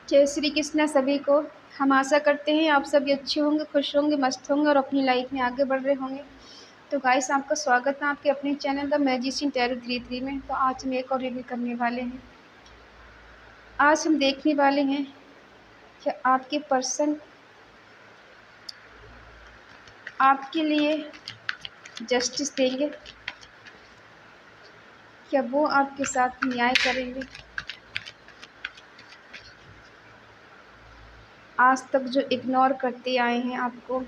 जय श्री कृष्णा सभी को। हम आशा करते हैं आप सभी अच्छे होंगे, खुश होंगे, मस्त होंगे और अपनी लाइफ में आगे बढ़ रहे होंगे। तो गाइस, आपका स्वागत है आपके अपने चैनल द मैजिशियन टैरो 33 में। तो आज हम एक और रीडिंग करने वाले हैं। आज हम देखने वाले हैं कि आपके पर्सन आपके लिए जस्टिस देंगे, क्या वो आपके साथ न्याय करेंगे। आज तक जो इग्नोर करते आए हैं आपको,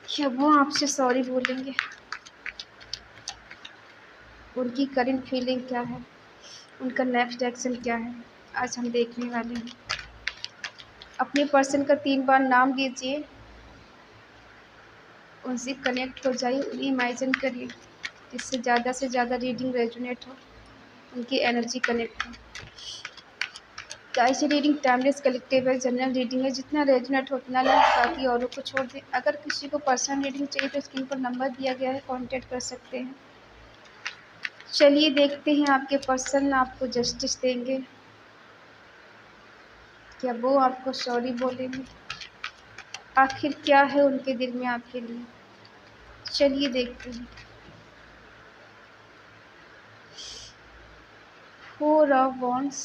क्या वो आपसे सॉरी बोलेंगे। उनकी करंट फीलिंग क्या है, उनका नेक्स्ट एक्शन क्या है, आज हम देखने वाले हैं। अपने पर्सन का 3 बार नाम लीजिए, उनसे कनेक्ट हो जाइए, उन्हें इमेजिन करिए जिससे ज़्यादा से ज़्यादा रीडिंग रेजोनेट हो, उनकी एनर्जी कनेक्ट हो। ऐसी रीडिंग टाइमलेस कलेक्टिव है, जनरल रीडिंग है, जितना रेजोनेट हो उतना लें, बाकी औरों को छोड़ दें। अगर किसी को पर्सनल रीडिंग चाहिए तो स्क्रीन पर नंबर दिया गया है, कॉन्टैक्ट कर सकते हैं। चलिए देखते हैं आपके पर्सन आपको जस्टिस देंगे, क्या वो आपको सॉरी बोलेंगे। आखिर क्या है उनके दिल में आपके लिए, चलिए देखते हैं। 4 of Wands,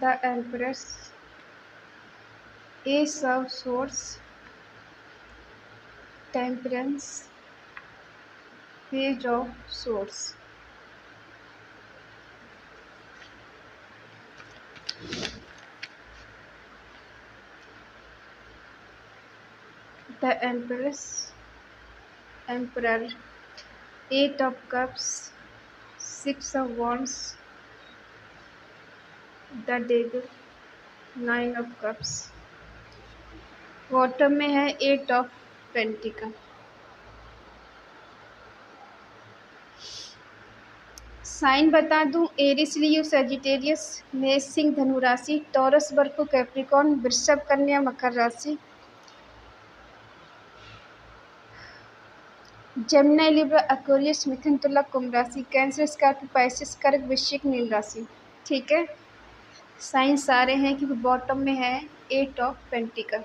the Empress, Ace of Swords, Temperance, Page of Swords। The Empress, Emperor, 8 of Cups, 6 of Wands, The Devil, 9 of Cups। Bottom में है 8 of Pentacle। साइन बता दूं, एरिस, लियो, सजिटेरियस, मेष, सिंह, धनु राशि, टॉरस, वर्गो, कैप्रिकॉर्न, वृषभ, कन्या, मकर राशि, जेमिनी, लिब्रा, एक्वेरियस, मिथुन, तुला, कुंभ राशि, कैंसर, स्कॉर्पियो, पाइसेस, कर्क, वृश्चिक, मीन राशि। ठीक है, साइन सारे हैं क्योंकि बॉटम में है 8 ऑफ पेंटिकल।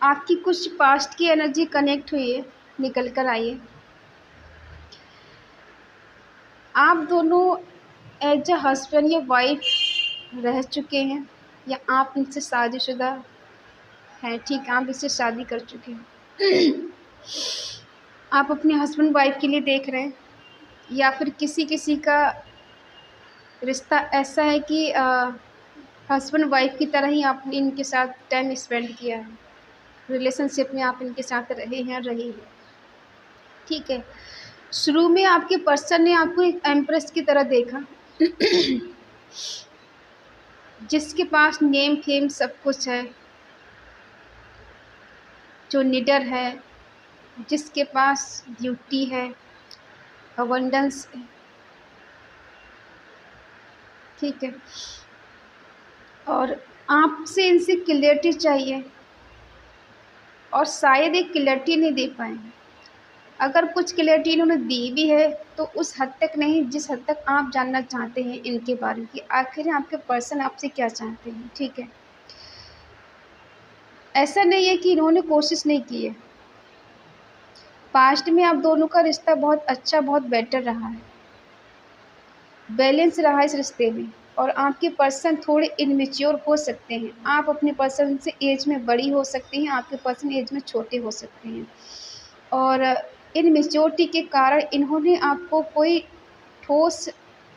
आपकी कुछ पास्ट की एनर्जी कनेक्ट हुई है, निकल कर आई है। आप दोनों एज अ हस्बैंड या वाइफ रह चुके हैं, या आप इनसे शादीशुदा हैं। ठीक है, आप इससे शादी कर चुके हैं। आप अपने हस्बैंड वाइफ के लिए देख रहे हैं, या फिर किसी किसी का रिश्ता ऐसा है कि हस्बैंड वाइफ की तरह ही आपने इनके साथ टाइम स्पेंड किया है, रिलेशनशिप में आप इनके साथ रहे हैं, रही हैं। ठीक है, शुरू में आपके पर्सन ने आपको एक एम्प्रेस की तरह देखा, जिसके पास नेम फेम सब कुछ है, जो निडर है, जिसके पास ब्यूटी है, अबंडेंस है। ठीक है, और आपसे इनसे क्लियरिटी चाहिए, और शायद एक क्लियरिटी नहीं दे पाए। अगर कुछ क्लियरिटी इन्होंने दी भी है तो उस हद तक नहीं जिस हद तक आप जानना चाहते हैं इनके बारे में, कि आखिर आपके पर्सन आपसे क्या चाहते हैं। ठीक है, ऐसा नहीं है कि इन्होंने कोशिश नहीं की है। पास्ट में आप दोनों का रिश्ता बहुत अच्छा, बहुत बेटर रहा है, बैलेंस रहा इस रिश्ते में। और आपके पर्सन थोड़े इनमेच्योर हो सकते हैं, आप अपने पर्सन से एज में बड़ी हो सकती हैं, आपके पर्सन एज में छोटे हो सकते हैं। और इन मेच्योरिटी के कारण इन्होंने आपको कोई ठोस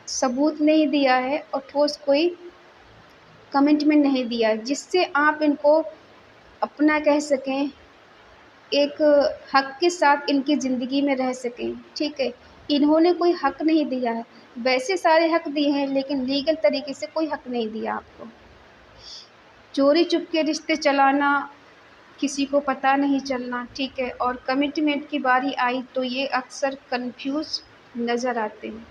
सबूत नहीं दिया है और ठोस कोई कमिटमेंट नहीं दिया, जिससे आप इनको अपना कह सकें, एक हक के साथ इनकी ज़िंदगी में रह सकें। ठीक है, इन्होंने कोई हक नहीं दिया है, वैसे सारे हक दिए हैं लेकिन लीगल तरीके से कोई हक नहीं दिया आपको। चोरी चुपके रिश्ते चलाना, किसी को पता नहीं चलना। ठीक है, और कमिटमेंट की बारी आई तो ये अक्सर कंफ्यूज नज़र आते हैं।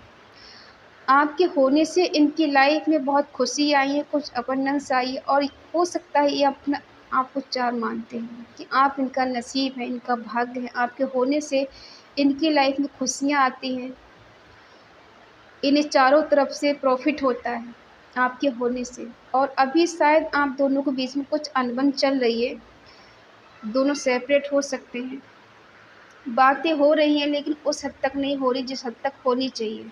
आपके होने से इनकी लाइफ में बहुत खुशी आई है, कुछ अबंडेंस आई है, और हो सकता है ये अपना आप कुछ 4 मानते हैं कि आप इनका नसीब है, इनका भाग्य है, आपके होने से इनकी लाइफ में खुशियाँ आती हैं, इन्हें चारों तरफ से प्रॉफ़िट होता है आपके होने से। और अभी शायद आप दोनों के बीच में कुछ अनबन चल रही है, दोनों सेपरेट हो सकते हैं। बातें हो रही हैं लेकिन उस हद तक नहीं हो रही जिस हद तक होनी चाहिए।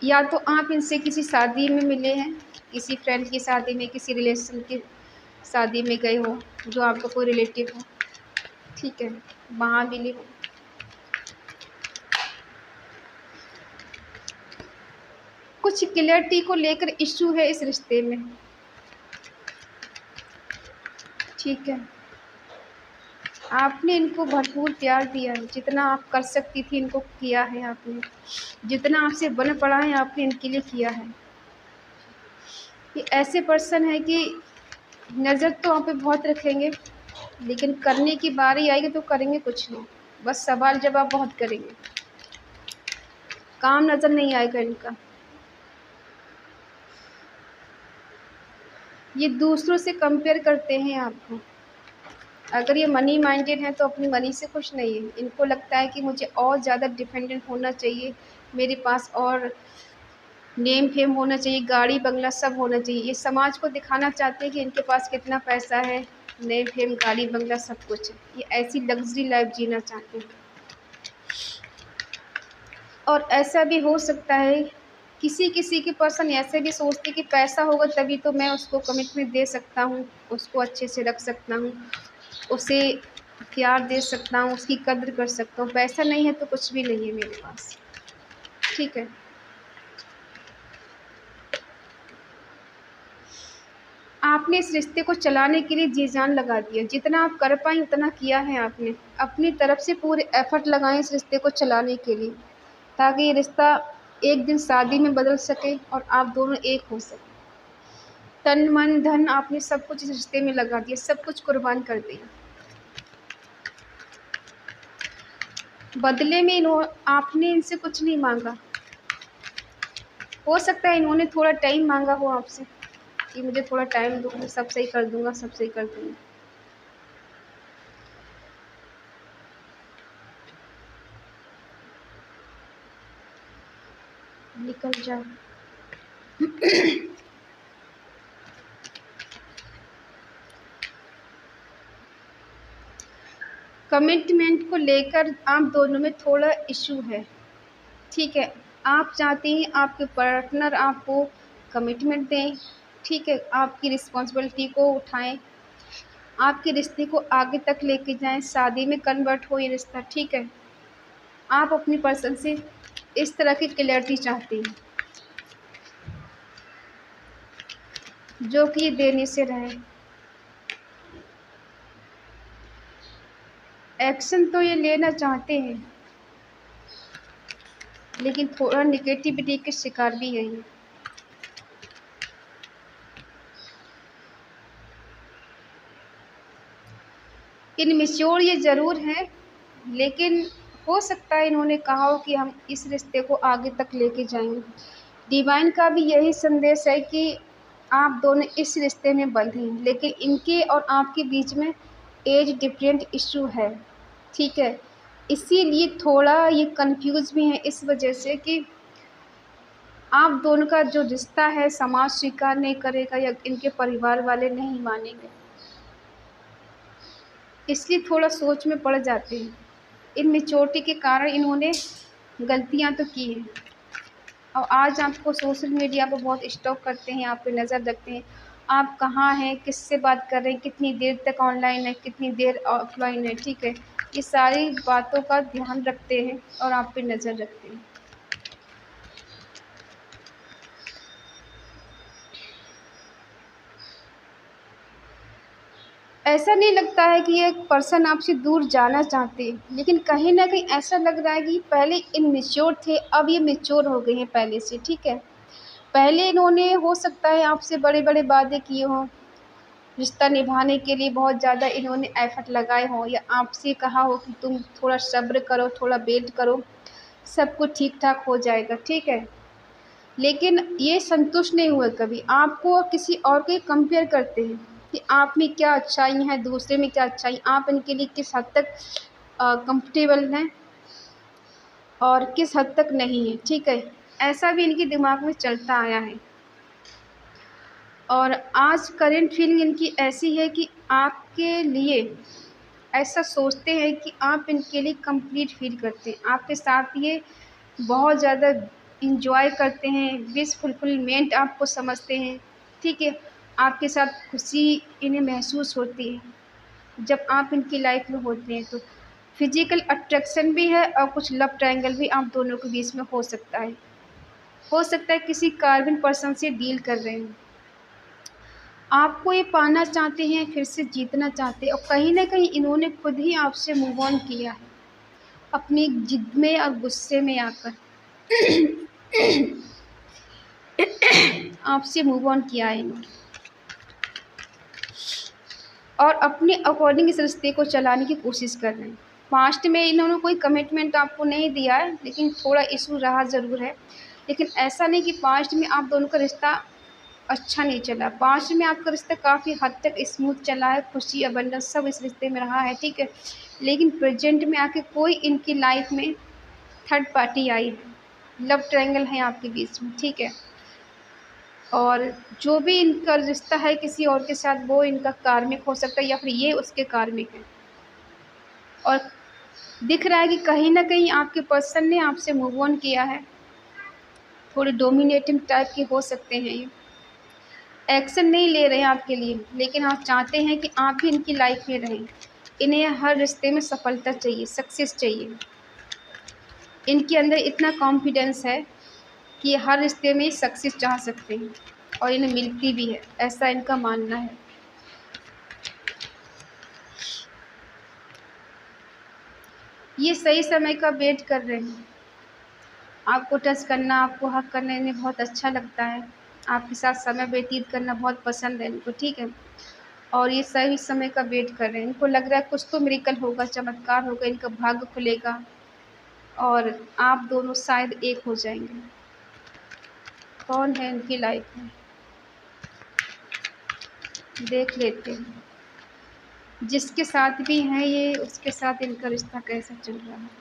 या तो आप इनसे किसी शादी में मिले हैं, किसी फ्रेंड की शादी में, किसी रिलेशन की शादी में गए हो, जो आपका कोई रिलेटिव हो, ठीक है, वहाँ मिले हो। कुछ क्लैरिटी को लेकर इश्यू है इस रिश्ते में, ठीक है। आपने इनको भरपूर प्यार दिया है, जितना आप कर सकती थी इनको किया है आपने, जितना आपसे बन पड़ा है आपने इनके लिए किया है। ये ऐसे पर्सन है कि नज़र तो आप पे बहुत रखेंगे, लेकिन करने की बारी आएगी तो करेंगे कुछ नहीं, बस सवाल जवाब बहुत करेंगे, काम नज़र नहीं आएगा इनका। ये दूसरों से कंपेयर करते हैं आपको। अगर ये मनी माइंडेड हैं तो अपनी मनी से खुश नहीं है, इनको लगता है कि मुझे और ज़्यादा डिपेंडेंट होना चाहिए, मेरे पास और नेम फेम होना चाहिए, गाड़ी बंगला सब होना चाहिए। ये समाज को दिखाना चाहते हैं कि इनके पास कितना पैसा है, नेम फेम गाड़ी बंगला सब कुछ है। ये ऐसी लग्जरी लाइफ जीना चाहते हैं। और ऐसा भी हो सकता है किसी किसी के पर्सन ऐसे भी सोचते कि पैसा होगा तभी तो मैं उसको कमिटमेंट दे सकता हूँ, उसको अच्छे से रख सकता हूँ, उसे प्यार दे सकता हूँ, उसकी कद्र कर सकता हूँ। पैसा नहीं है तो कुछ भी नहीं है मेरे पास, ठीक है। आपने इस रिश्ते को चलाने के लिए जी जान लगा दिया, जितना आप कर पाएँ उतना किया है आपने। अपनी तरफ से पूरे एफ़र्ट लगाएँ इस रिश्ते को चलाने के लिए, ताकि ये रिश्ता एक दिन शादी में बदल सके और आप दोनों एक हो सकें। तन, मन, धन आपने सब कुछ इस रिश्ते में लगा दिया, सब कुछ कुर्बान कर दिया। बदले में आपने इनसे कुछ नहीं माँगा। हो सकता है इन्होंने थोड़ा टाइम माँगा हो आपसे कि मुझे थोड़ा टाइम दो, मैं सब सही कर दूँगा, सब सही कर दूँगा। निकल जाओ। कमिटमेंट को लेकर आप दोनों में थोड़ा इश्यू है, ठीक है। आप चाहते हैं आपके पार्टनर आपको कमिटमेंट दें, ठीक है, आपकी रिस्पॉन्सिबिलिटी को उठाएँ, आपके रिश्ते को आगे तक लेके जाएँ, शादी में कन्वर्ट हो ये रिश्ता, ठीक है। आप अपनी पर्सन से इस तरह की क्लैरिटी चाहते हैं, जो कि ये देने से रहे। एक्शन तो ये लेना चाहते हैं, लेकिन थोड़ा नेगेटिविटी के शिकार भी हैं ये। इनमेच्योर ये ज़रूर हैं, लेकिन हो सकता है इन्होंने कहा हो कि हम इस रिश्ते को आगे तक लेके जाएँगे। डिवाइन का भी यही संदेश है कि आप दोनों इस रिश्ते में बंधे हैं, लेकिन इनके और आपके बीच में एज डिफरेंट इश्यू है, ठीक है। इसीलिए थोड़ा ये कन्फ्यूज़ भी हैं इस वजह से कि आप दोनों का जो रिश्ता है समाज स्वीकार नहीं करेगा या इनके परिवार वाले नहीं मानेंगे, इसलिए थोड़ा सोच में पड़ जाते हैं। इनमेच्योरिटी के कारण इन्होंने गलतियाँ तो की हैं। और आज आपको सोशल मीडिया पर बहुत स्टॉक करते हैं, आप पे नज़र रखते हैं, आप कहाँ हैं, किससे बात कर रहे हैं, कितनी देर तक ऑनलाइन है, कितनी देर ऑफलाइन है, ठीक है। ये सारी बातों का ध्यान रखते हैं और आप पे नज़र रखते हैं। ऐसा नहीं लगता है कि ये पर्सन आपसे दूर जाना चाहते हैं, लेकिन कहीं न कहीं ऐसा लग रहा है कि पहले इमैच्योर थे, अब ये मैच्योर हो गए हैं पहले से, ठीक है। पहले इन्होंने हो सकता है आपसे बड़े-बड़े वादे किए हों, रिश्ता निभाने के लिए बहुत ज़्यादा इन्होंने एफ़र्ट लगाए हों, या आपसे कहा हो कि तुम थोड़ा सब्र करो, थोड़ा वेट करो, सब कुछ ठीक-ठाक हो जाएगा, ठीक है। लेकिन ये संतुष्ट नहीं हुए कभी, आपको किसी और के कंपेयर करते हैं। कि आप में क्या अच्छाई है, दूसरे में क्या अच्छाई, आप इनके लिए किस हद तक कंफर्टेबल हैं और किस हद तक नहीं है, ठीक है। ऐसा भी इनके दिमाग में चलता आया है। और आज करंट फीलिंग इनकी ऐसी है कि आपके लिए ऐसा सोचते हैं कि आप इनके लिए कंप्लीट फ़ील करते हैं, आपके साथ ये बहुत ज़्यादा एन्जॉय करते हैं, विश फुलफिलमेंट आपको समझते हैं, ठीक है। आपके साथ खुशी इन्हें महसूस होती है जब आप इनकी लाइफ में होते हैं। तो फिज़िकल अट्रैक्शन भी है और कुछ लव ट्रायंगल भी आप दोनों के बीच में हो सकता है। हो सकता है किसी कार्बन पर्सन से डील कर रहे हैं। आपको ये पाना चाहते हैं, फिर से जीतना चाहते हैं और कहीं न कहीं इन्होंने खुद ही आपसे मूव ऑन किया है, अपनी ज़िद में और गुस्से में आकर आपसे मूव ऑन किया है इन्होंने और अपने अकॉर्डिंग इस रिश्ते को चलाने की कोशिश कर रहे हैं। पास्ट में इन्होंने कोई कमिटमेंट आपको नहीं दिया है, लेकिन थोड़ा इशू रहा ज़रूर है। लेकिन ऐसा नहीं कि पास्ट में आप दोनों का रिश्ता अच्छा नहीं चला। पास्ट में आपका रिश्ता काफ़ी हद तक स्मूथ चला है, खुशी अबंडेंस सब इस रिश्ते में रहा है, ठीक है। लेकिन प्रेजेंट में आके कोई इनकी लाइफ में थर्ड पार्टी आई है, लव ट्रायंगल है आपके बीच में, ठीक है। और जो भी इनका रिश्ता है किसी और के साथ, वो इनका कार्मिक हो सकता है या फिर ये उसके कार्मिक है। और दिख रहा है कि कहीं न कहीं आपके पर्सन ने आपसे मूव ऑन किया है। थोड़े डोमिनेटिंग टाइप के हो सकते हैं ये। एक्शन नहीं ले रहे हैं आपके लिए, लेकिन आप चाहते हैं कि आप भी इनकी लाइफ में रहें। इन्हें हर रिश्ते में सफलता चाहिए, सक्सेस चाहिए। इनके अंदर इतना कॉन्फिडेंस है कि ये हर रिश्ते में सक्सेस चाह सकते हैं और इन्हें मिलती भी है, ऐसा इनका मानना है। ये सही समय का वेट कर रहे हैं। आपको टच करना, आपको हग करना इन्हें बहुत अच्छा लगता है। आपके साथ समय व्यतीत करना बहुत पसंद है इनको, ठीक है। और ये सही समय का वेट कर रहे हैं। इनको लग रहा है कुछ तो मिरेकल होगा, चमत्कार होगा, इनका भाग्य खुलेगा और आप दोनों शायद एक हो जाएंगे। कौन है इनकी लाइफ में, देख लेते हैं। जिसके साथ भी हैं ये, उसके साथ इनका रिश्ता कैसा चल रहा है।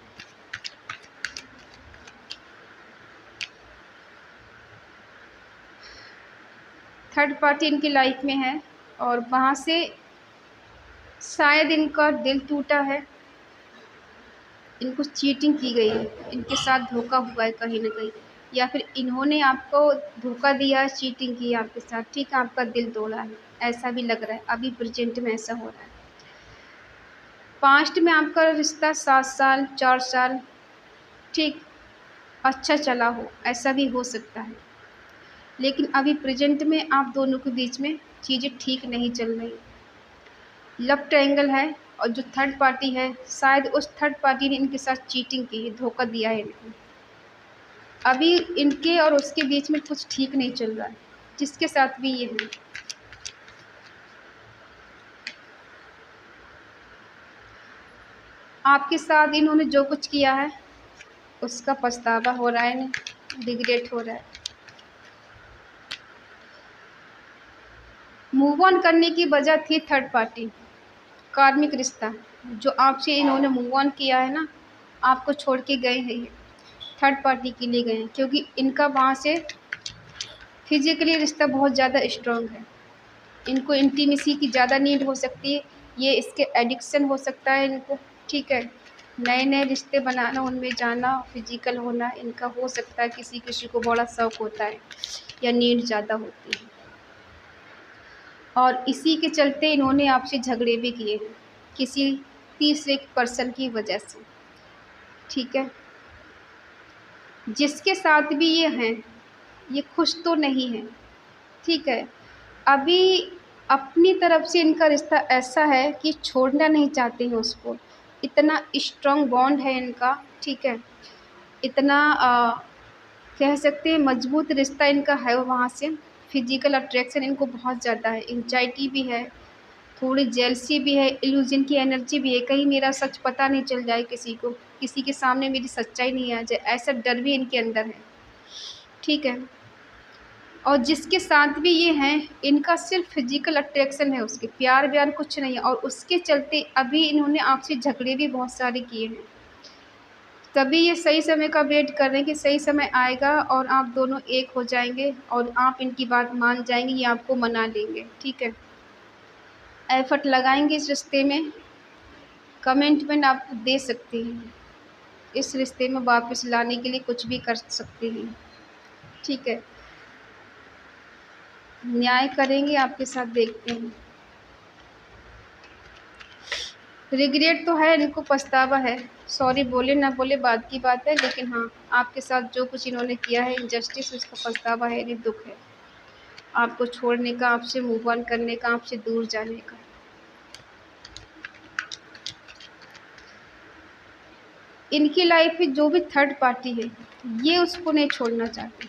थर्ड पार्टी इनकी लाइफ में है और वहाँ से शायद इनका दिल टूटा है, इनको चीटिंग की गई है, इनके साथ धोखा हुआ है कहीं न कहीं, या फिर इन्होंने आपको धोखा दिया, चीटिंग की आपके साथ, ठीक है, आपका दिल तोड़ा है, ऐसा भी लग रहा है। अभी प्रेज़ेंट में ऐसा हो रहा है। पास्ट में आपका रिश्ता 7 साल, 4 साल ठीक अच्छा चला हो, ऐसा भी हो सकता है। लेकिन अभी प्रेज़ेंट में आप दोनों के बीच में चीज़ें ठीक नहीं चल रही। लव ट्रायंगल है और जो थर्ड पार्टी है, शायद उस थर्ड पार्टी ने इनके साथ चीटिंग की है, धोखा दिया है इनको। अभी इनके और उसके बीच में कुछ ठीक नहीं चल रहा है, जिसके साथ भी ये है। आपके साथ इन्होंने जो कुछ किया है, उसका पछतावा हो रहा है इन्हें, रिग्रेट हो रहा है। मूव ऑन करने की वजह थी थर्ड पार्टी, कार्मिक रिश्ता, जो आपसे इन्होंने मूव ऑन किया है ना, आपको छोड़ के गए हैं ये, थर्ड पार्टी के लिए गए हैं, क्योंकि इनका वहाँ से फिज़िकली रिश्ता बहुत ज़्यादा स्ट्रॉन्ग है। इनको इंटीमेसी की ज़्यादा नीड हो सकती है, ये इसके एडिक्शन हो सकता है इनको, ठीक है। नए-नए रिश्ते बनाना, उनमें जाना, फिज़िकल होना इनका हो सकता है, किसी-किसी को बड़ा शौक होता है या नीड ज़्यादा होती है। और इसी के चलते इन्होंने आपसे झगड़े भी किए हैं, किसी तीसरे पर्सन की वजह से, ठीक है। जिसके साथ भी ये हैं, ये खुश तो नहीं हैं, ठीक है। अभी अपनी तरफ से इनका रिश्ता ऐसा है कि छोड़ना नहीं चाहते हैं उसको, इतना स्ट्रॉन्ग बॉन्ड है इनका, ठीक है। इतना कह सकते हैं मजबूत रिश्ता इनका है वहाँ से। फिज़िकल अट्रैक्शन इनको बहुत ज़्यादा है, एंग्जाइटी भी है, थोड़ी जेलसी भी है, इल्यूज़न की एनर्जी भी है, कहीं मेरा सच पता नहीं चल जाए किसी को, किसी के सामने मेरी सच्चाई नहीं आ जाए, ऐसा डर भी इनके अंदर है, ठीक है। और जिसके साथ भी ये हैं, इनका सिर्फ फिजिकल अट्रैक्शन है, उसके प्यार व्यार कुछ नहीं है, और उसके चलते अभी इन्होंने आपसे झगड़े भी बहुत सारे किए हैं। तभी ये सही समय का वेट कर रहे हैं कि सही समय आएगा और आप दोनों एक हो जाएंगे और आप इनकी बात मान जाएंगे, ये आपको मना लेंगे। ठीक है, एफर्ट लगाएंगे इस रिश्ते में। कमिटमेंट आप दे सकती हैं, इस रिश्ते में वापस लाने के लिए कुछ भी कर सकती हैं। ठीक है, न्याय करेंगे आपके साथ, देखते हैं। रिग्रेट तो है, इनको पछतावा है। सॉरी बोले ना बोले बात की बात है, लेकिन हाँ, आपके साथ जो कुछ इन्होंने किया है इनजस्टिस, उसका पछतावा है, इन्हें दुख है आपको छोड़ने का, आपसे मूव ऑन करने का, आपसे दूर जाने का। इनकी लाइफ में जो भी थर्ड पार्टी है, ये उसको नहीं छोड़ना चाहते।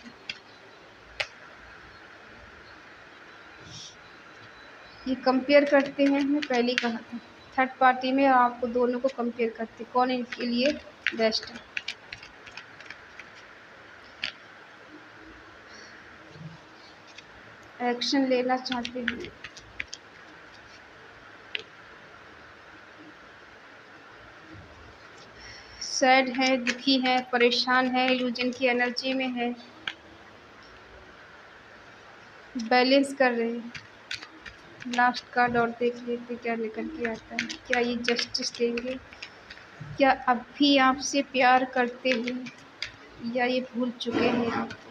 ये कंपेयर करते हैं, मैं पहले ही कहा था, थर्ड पार्टी में आपको दोनों को कंपेयर करते, कौन इनके लिए बेस्ट है। एक्शन लेना चाहते हैं, सैड है, दुखी है, परेशान है, इल्यूजन की एनर्जी में है, बैलेंस कर रहे हैं। लास्ट कार्ड और देख लेते क्या निकल के आता है। क्या ये जस्टिस देंगे? क्या अब भी आपसे प्यार करते हैं या ये भूल चुके हैं आपको?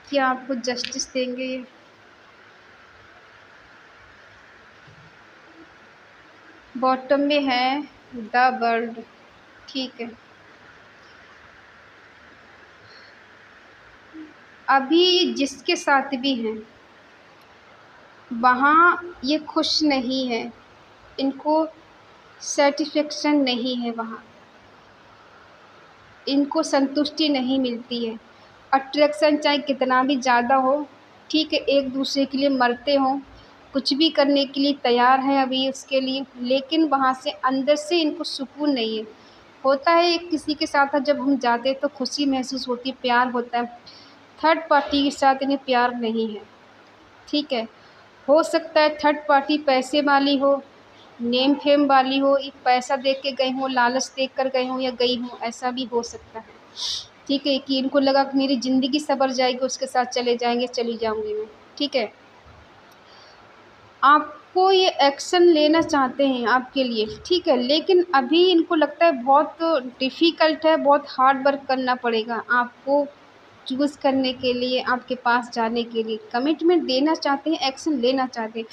क्या आपको जस्टिस देंगे ये? बॉटम में है द वर्ल्ड। ठीक है, अभी जिसके साथ भी हैं वहाँ ये खुश नहीं है, इनको सेटिस्फेक्शन नहीं है, वहाँ इनको संतुष्टि नहीं मिलती है। अट्रैक्शन चाहे कितना भी ज़्यादा हो, ठीक है, एक दूसरे के लिए मरते हों, कुछ भी करने के लिए तैयार हैं अभी उसके लिए, लेकिन वहाँ से अंदर से इनको सुकून नहीं है। होता है किसी के साथ जब हम जाते हैं तो खुशी महसूस होती है, प्यार होता है। थर्ड पार्टी के साथ इन्हें प्यार नहीं है। ठीक है, हो सकता है थर्ड पार्टी पैसे वाली हो, नेम फेम वाली हो, एक पैसा देख के गए हों, लालच देख कर गए हों या गई हों, ऐसा भी हो सकता है। ठीक है, कि इनको लगा कि मेरी ज़िंदगी संवर जाएगी, उसके साथ चले जाएंगे, चली जाऊंगी मैं। ठीक है, आपको ये एक्शन लेना चाहते हैं आपके लिए। ठीक है, लेकिन अभी इनको लगता है बहुत डिफ़िकल्ट है, बहुत हार्ड वर्क करना पड़ेगा आपको चूज़ करने के लिए, आपके पास जाने के लिए। कमिटमेंट देना चाहते हैं, एक्शन लेना चाहते हैं,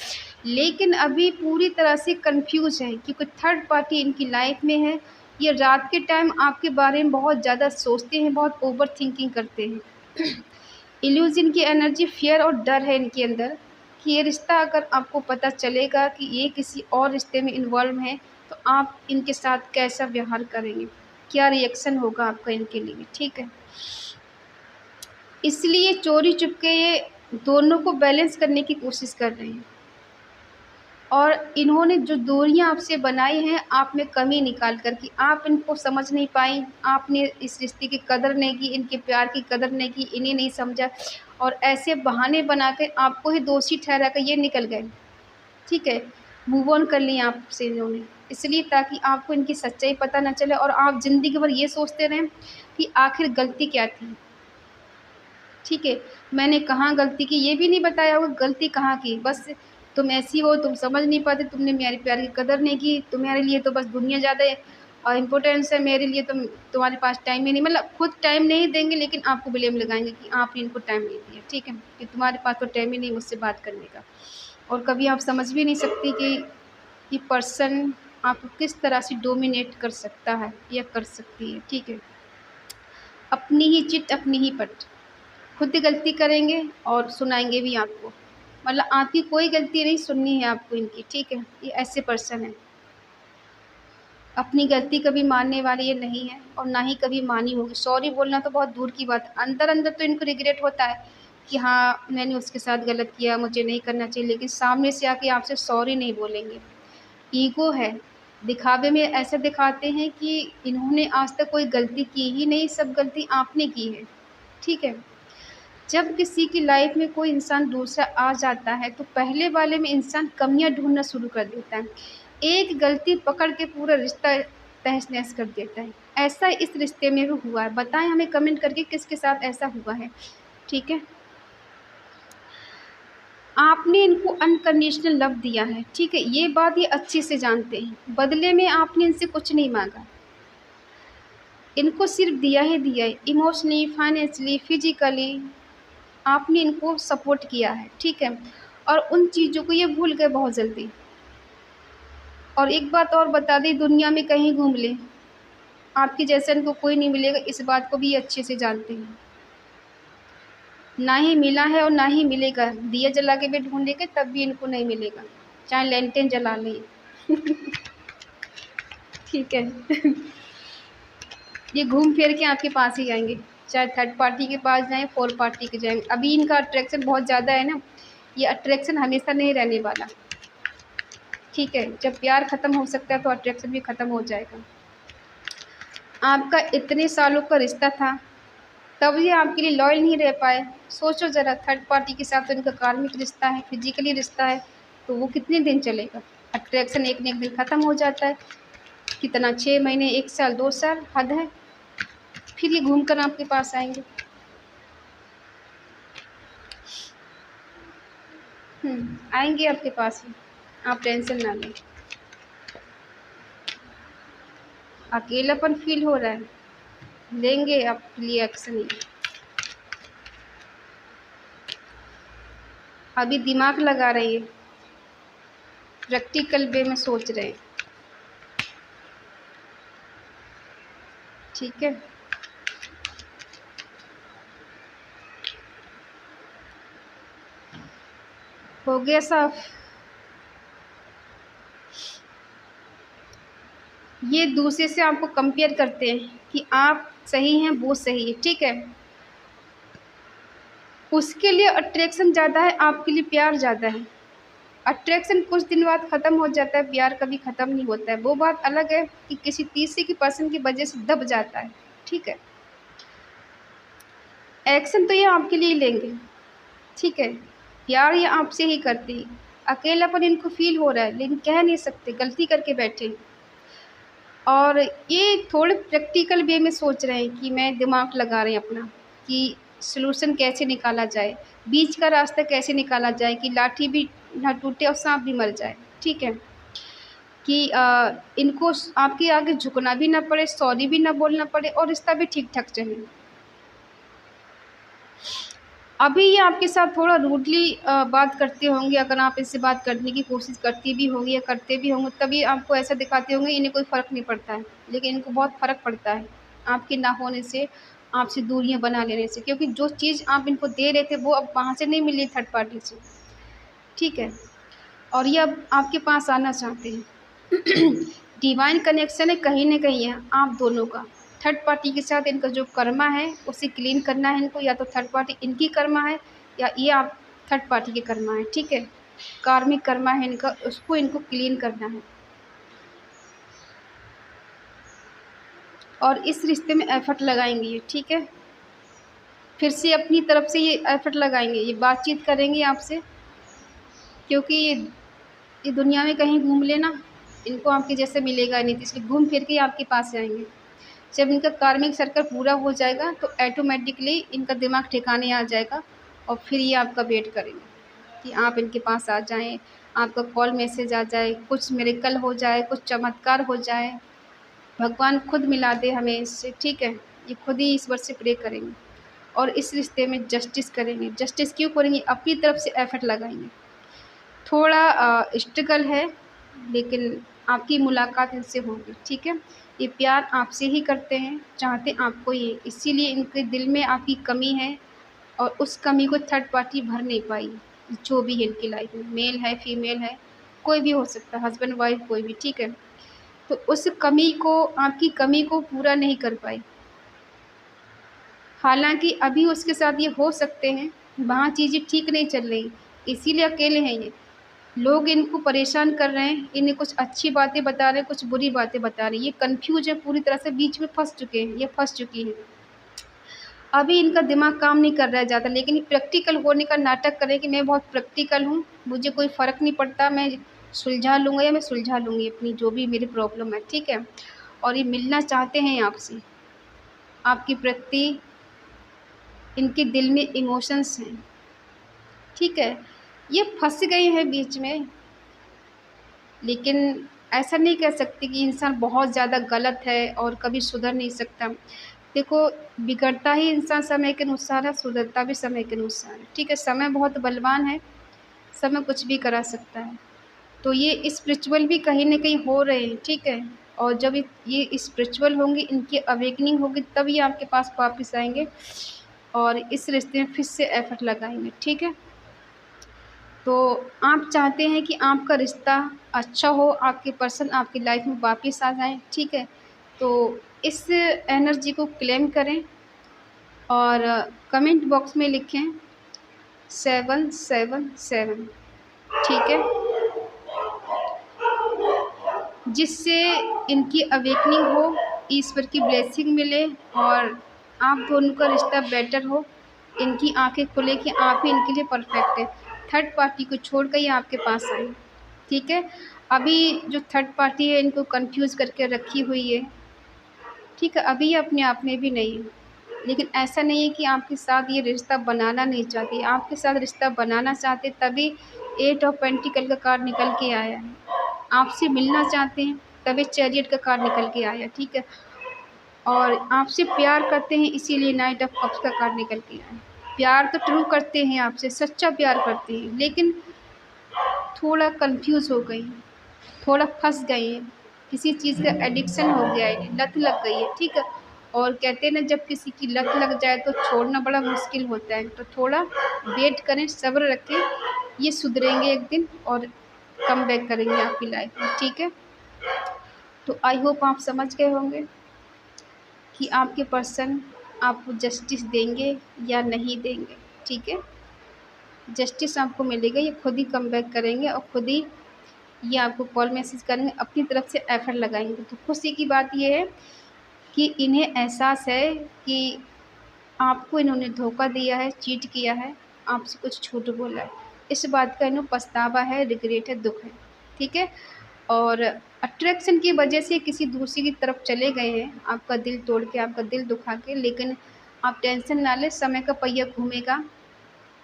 लेकिन अभी पूरी तरह से कन्फ्यूज़ हैं, क्योंकि थर्ड पार्टी इनकी लाइफ में है। ये रात के टाइम आपके बारे में बहुत ज़्यादा सोचते हैं, बहुत ओवर थिंकिंग करते हैं। इल्यूज़न की एनर्जी, फ़ियर और डर है इनके अंदर कि ये रिश्ता अगर आपको पता चलेगा कि ये किसी और रिश्ते में इन्वॉल्व हैं, तो आप इनके साथ कैसा व्यवहार करेंगे, क्या रिएक्शन होगा आपका इनके लिए। ठीक है, इसलिए चोरी चुपके ये दोनों को बैलेंस करने की कोशिश कर रहे हैं, और इन्होंने जो दूरियां आपसे बनाई हैं, आप में कमी निकाल कर कि आप इनको समझ नहीं पाई, आपने इस रिश्ते की कदर नहीं की, इनके प्यार की कदर नहीं की, इन्हें नहीं समझा, और ऐसे बहाने बना कर आपको ही दोषी ठहरा कर ये निकल गए। ठीक है, मूव ऑन कर लिया आपसे इन्होंने, इसलिए ताकि आपको इनकी सच्चाई पता ना चले और आप ज़िंदगी भर ये सोचते रहें कि आखिर गलती क्या थी। ठीक है, मैंने कहाँ गलती की ये भी नहीं बताया होगा, गलती कहाँ की, बस तुम ऐसी हो, तुम समझ नहीं पाते, तुमने मेरे प्यार की कदर नहीं की, तुम्हारे लिए तो बस दुनिया ज़्यादा और इम्पोर्टेंस है, मेरे लिए तुम्हारे पास टाइम ही नहीं, मतलब खुद टाइम नहीं देंगे लेकिन आपको ब्लेम लगाएंगे कि आपने इनको टाइम नहीं दिया। ठीक है, कि तुम्हारे पास तो टाइम ही नहीं मुझसे बात करने का। और कभी आप समझ भी नहीं सकती कि ये पर्सन आपको किस तरह से डोमिनेट कर सकता है या कर सकती है। ठीक है, अपनी ही चिट अपनी ही पट, खुद ही गलती करेंगे और सुनाएंगे भी आपको, मतलब आपकी कोई गलती नहीं सुननी है आपको इनकी। ठीक है, ये ऐसे पर्सन है, अपनी गलती कभी मानने वाले ये नहीं है और ना ही कभी मानी होगी। सॉरी बोलना तो बहुत दूर की बात है, अंदर अंदर तो इनको रिग्रेट होता है कि हाँ मैंने उसके साथ गलत किया, मुझे नहीं करना चाहिए, लेकिन सामने से आके आपसे सॉरी नहीं बोलेंगे। ईगो है, दिखावे में ऐसा दिखाते हैं कि इन्होंने आज तक कोई गलती की ही नहीं, सब गलती आपने की है। ठीक है, जब किसी की लाइफ में कोई इंसान दूसरा आ जाता है तो पहले वाले में इंसान कमियां ढूंढना शुरू कर देता है। एक गलती पकड़ के पूरा रिश्ता तहस नहस कर देता है। ऐसा इस रिश्ते में भी हुआ है। बताएं हमें कमेंट करके किसके साथ ऐसा हुआ है। ठीक है, आपने इनको अनकंडीशनल लव दिया है, ठीक है, ये बात ये अच्छे से जानते हैं। बदले में आपने इनसे कुछ नहीं मांगा, इनको सिर्फ दिया ही दिया है। इमोशनली, फाइनेंशियली, फिजिकली आपने इनको सपोर्ट किया है, ठीक है। और उन चीज़ों को ये भूल गए बहुत जल्दी। और एक बात और बता दें, दुनिया में कहीं घूम लें आपके जैसा इनको कोई नहीं मिलेगा, इस बात को भी ये अच्छे से जानते हैं। ना ही मिला है और ना ही मिलेगा। दिया जला के भी ढूंढेंगे तब भी इनको नहीं मिलेगा, चाहे लैंटेन जला लें। ठीक है। ये घूम फिर के आपके पास ही आएंगे, चाहे थर्ड पार्टी के पास जाएं, फोर्थ पार्टी के जाएंगे। अभी इनका अट्रैक्शन बहुत ज़्यादा है ना, ये अट्रैक्शन हमेशा नहीं रहने वाला। ठीक है, जब प्यार ख़त्म हो सकता है तो अट्रैक्शन भी ख़त्म हो जाएगा। आपका इतने सालों का रिश्ता था, तब ये आपके लिए लॉयल नहीं रह पाए। सोचो ज़रा, थर्ड पार्टी के साथ तो इनका कार्मिक रिश्ता है, फिजिकली रिश्ता है, तो वो कितने दिन चलेगा। अट्रैक्शन एक न एक दिन ख़त्म हो जाता है। कितना, 6 महीने, 1 साल, 2 साल, हद है। फिर ये घूम कर आपके पास आएंगे। आएंगे आपके पास ही, आप टेंशन ना लें। अकेलापन फील हो रहा है, लेंगे आपके लिए एक्शन ही। अभी दिमाग लगा रहे हैं, प्रैक्टिकल वे में सोच रहे हैं। ठीक है, हो गया साफ। ये दूसरे से आपको कंपेयर करते हैं कि आप सही हैं, वो सही है, ठीक है। उसके लिए अट्रैक्शन ज़्यादा है, आपके लिए प्यार ज़्यादा है। अट्रैक्शन कुछ दिन बाद ख़त्म हो जाता है, प्यार कभी ख़त्म नहीं होता है। वो बात अलग है कि किसी तीसरे की पर्सन की वजह से दब जाता है, ठीक है। एक्शन तो ये आपके लिए लेंगे, ठीक है। प्यार ये आपसे ही करती। अकेलापन इनको फील हो रहा है लेकिन कह नहीं सकते, गलती करके बैठे। और ये थोड़े प्रैक्टिकल वे में सोच रहे हैं कि मैं दिमाग लगा रहे हैं अपना कि सलूशन कैसे निकाला जाए, बीच का रास्ता कैसे निकाला जाए कि लाठी भी ना टूटे और सांप भी मर जाए, ठीक है। कि इनको आपके आगे झुकना भी ना पड़े, सॉरी भी ना बोलना पड़े और रिश्ता भी ठीक ठाक चले। अभी ये आपके साथ थोड़ा रूडली बात करते होंगे, अगर आप इससे बात करने की कोशिश करती भी होंगी या करते भी होंगे तभी आपको ऐसा दिखाते होंगे इन्हें कोई फ़र्क नहीं पड़ता है, लेकिन इनको बहुत फ़र्क पड़ता है आपके ना होने से, आपसे दूरियां बना लेने से। क्योंकि जो चीज़ आप इनको दे रहे थे वो अब वहाँ से नहीं मिल रही, थर्ड पार्टी से, ठीक है। और ये अब आपके पास आना चाहते हैं। डिवाइन कनेक्शन है कहीं ना कहीं है आप दोनों का। थर्ड पार्टी के साथ इनका जो कर्मा है उसे क्लीन करना है इनको, या तो थर्ड पार्टी इनकी कर्मा है या ये आप थर्ड पार्टी के कर्मा है, ठीक है। कार्मिक कर्मा है इनका, उसको इनको क्लीन करना है। और इस रिश्ते में एफर्ट लगाएंगे ये, ठीक है। फिर से अपनी तरफ से ये एफर्ट लगाएंगे, ये बातचीत करेंगे आपसे। क्योंकि ये दुनिया में कहीं घूम लेना, इनको आपके जैसे मिलेगा नहीं, तो इसलिए घूम फिर के आपके पास आएंगे। जब इनका कार्मिक सर्कल पूरा हो जाएगा तो ऑटोमेटिकली इनका दिमाग ठिकाने आ जाएगा और फिर ये आपका वेट करेंगे कि आप इनके पास आ जाएं, आपका कॉल मैसेज आ जाए, कुछ मिरेकल हो जाए, कुछ चमत्कार हो जाए, भगवान खुद मिला दे हमें इससे, ठीक है। ये खुद ही ईश्वर से प्रे करेंगे और इस रिश्ते में जस्टिस करेंगे। जस्टिस क्यों करेंगे? अपनी तरफ से एफर्ट लगाएंगे। थोड़ा स्ट्रगल है लेकिन आपकी मुलाकात इनसे होगी, ठीक है। ये प्यार आपसे ही करते हैं, चाहते आपको ये, इसीलिए इनके दिल में आपकी कमी है और उस कमी को थर्ड पार्टी भर नहीं पाई। जो भी है इनकी लाइफ में, मेल है, फीमेल है, कोई भी हो सकता है, हस्बैंड वाइफ कोई भी, ठीक है। तो उस कमी को, आपकी कमी को पूरा नहीं कर पाई। हालांकि अभी उसके साथ ये हो सकते हैं, वहाँ चीज़ें ठीक नहीं चल रही, इसीलिए अकेले हैं ये। लोग इनको परेशान कर रहे हैं, इन्हें कुछ अच्छी बातें बता रहे हैं, कुछ बुरी बातें बता रहे हैं। ये कन्फ्यूज है पूरी तरह से, बीच में फंस चुके हैं, ये फंस चुकी हैं। अभी इनका दिमाग काम नहीं कर रहा है ज़्यादा, लेकिन प्रैक्टिकल होने का नाटक करें कि मैं बहुत प्रैक्टिकल हूँ, मुझे कोई फ़र्क नहीं पड़ता, मैं सुलझा लूँगा या मैं सुलझा लूँगी अपनी जो भी मेरी प्रॉब्लम है, ठीक है? और ये मिलना चाहते हैं आपसे, आपके प्रति इनके दिल में इमोशंस हैं, ठीक है? ये फँस गए हैं बीच में, लेकिन ऐसा नहीं कह सकते कि इंसान बहुत ज़्यादा गलत है और कभी सुधर नहीं सकता। देखो, बिगड़ता ही इंसान समय के अनुसार है, सुधरता भी समय के अनुसार है, ठीक है? समय बहुत बलवान है, समय कुछ भी करा सकता है। तो ये स्पिरिचुअल भी कहीं न कहीं हो रहे हैं, ठीक है? और जब ये स्पिरिचुअल होंगे, इनकी अवेकनिंग होगी, तब ये आपके पास वापस आएँगे और इस रिश्ते में फिर से एफ़र्ट लगाएँगे, ठीक है? तो आप चाहते हैं कि आपका रिश्ता अच्छा हो, आपके पर्सन आपकी लाइफ़ में वापस आ जाएँ, ठीक है? तो इस एनर्जी को क्लेम करें और कमेंट बॉक्स में लिखें 777, ठीक है? जिससे इनकी अवेकनिंग हो, ईश्वर की ब्लेसिंग मिले और आप दोनों का रिश्ता बेटर हो, इनकी आँखें खुले कि आप ही इनके लिए परफ़ेक्ट हैं। थर्ड पार्टी को छोड़ कर ये आपके पास आए, ठीक है? अभी जो थर्ड पार्टी है इनको कन्फ्यूज़ करके रखी हुई है, ठीक है? अभी ये अपने आप में भी नहीं है, लेकिन ऐसा नहीं है कि आपके साथ ये रिश्ता बनाना नहीं चाहती, आपके साथ रिश्ता बनाना चाहते तभी 8 ऑफ़ पेंटिकल का कार्ड निकल के आया है। आपसे मिलना चाहते हैं, तभी चैरियट का कार्ड निकल के आया, ठीक है? और आपसे प्यार करते हैं इसीलिए नाइट ऑफ़ कप्स का कार्ड निकल के आया। प्यार तो ट्रू करते हैं आपसे, सच्चा प्यार करते हैं, लेकिन थोड़ा कन्फ्यूज़ हो गई हैं, थोड़ा फँस गई हैं, किसी चीज़ का एडिक्शन हो गया है, लत लग गई है, ठीक है? और कहते हैं ना जब किसी की लत लग जाए तो छोड़ना बड़ा मुश्किल होता है, तो थोड़ा वेट करें, सब्र रखें, ये सुधरेंगे एक दिन और कमबैक करेंगे आपकी लाइफ़ में, ठीक है? तो आई होप आप समझ गए होंगे कि आपके पर्सन आपको जस्टिस देंगे या नहीं देंगे, ठीक है? जस्टिस आपको मिलेगा, ये खुद ही कमबैक करेंगे और खुद ही ये आपको कॉल मैसेज करेंगे, अपनी तरफ से एफ़र्ट लगाएँगे। तो खुशी की बात ये है कि इन्हें एहसास है कि आपको इन्होंने धोखा दिया है, चीट किया है, आपसे कुछ झूठ बोला है। इस बात का इन्हें पछतावा है, रिग्रेट है, दुःख है, ठीक है? और अट्रैक्शन की वजह से किसी दूसरे की तरफ चले गए हैं, आपका दिल तोड़ के, आपका दिल दुखा के, लेकिन आप टेंशन ना लें, समय का पहिया घूमेगा,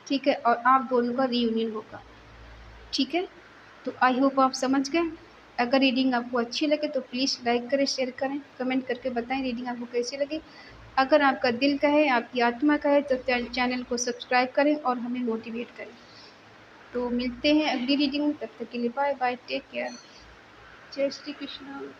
ठीक है? और आप दोनों का रियूनियन होगा, ठीक है? तो आई होप आप समझ गए। अगर रीडिंग आपको अच्छी लगे तो प्लीज़ लाइक करें, शेयर करें, कमेंट करके बताएँ रीडिंग आपको कैसी लगी। अगर आपका दिल कहे, आपकी आत्मा कहे तो चैनल को सब्सक्राइब करें और हमें मोटिवेट करें। तो मिलते हैं अगली रीडिंग में, तब तक के लिए बाय बाय, टेक केयर। जय श्री कृष्ण।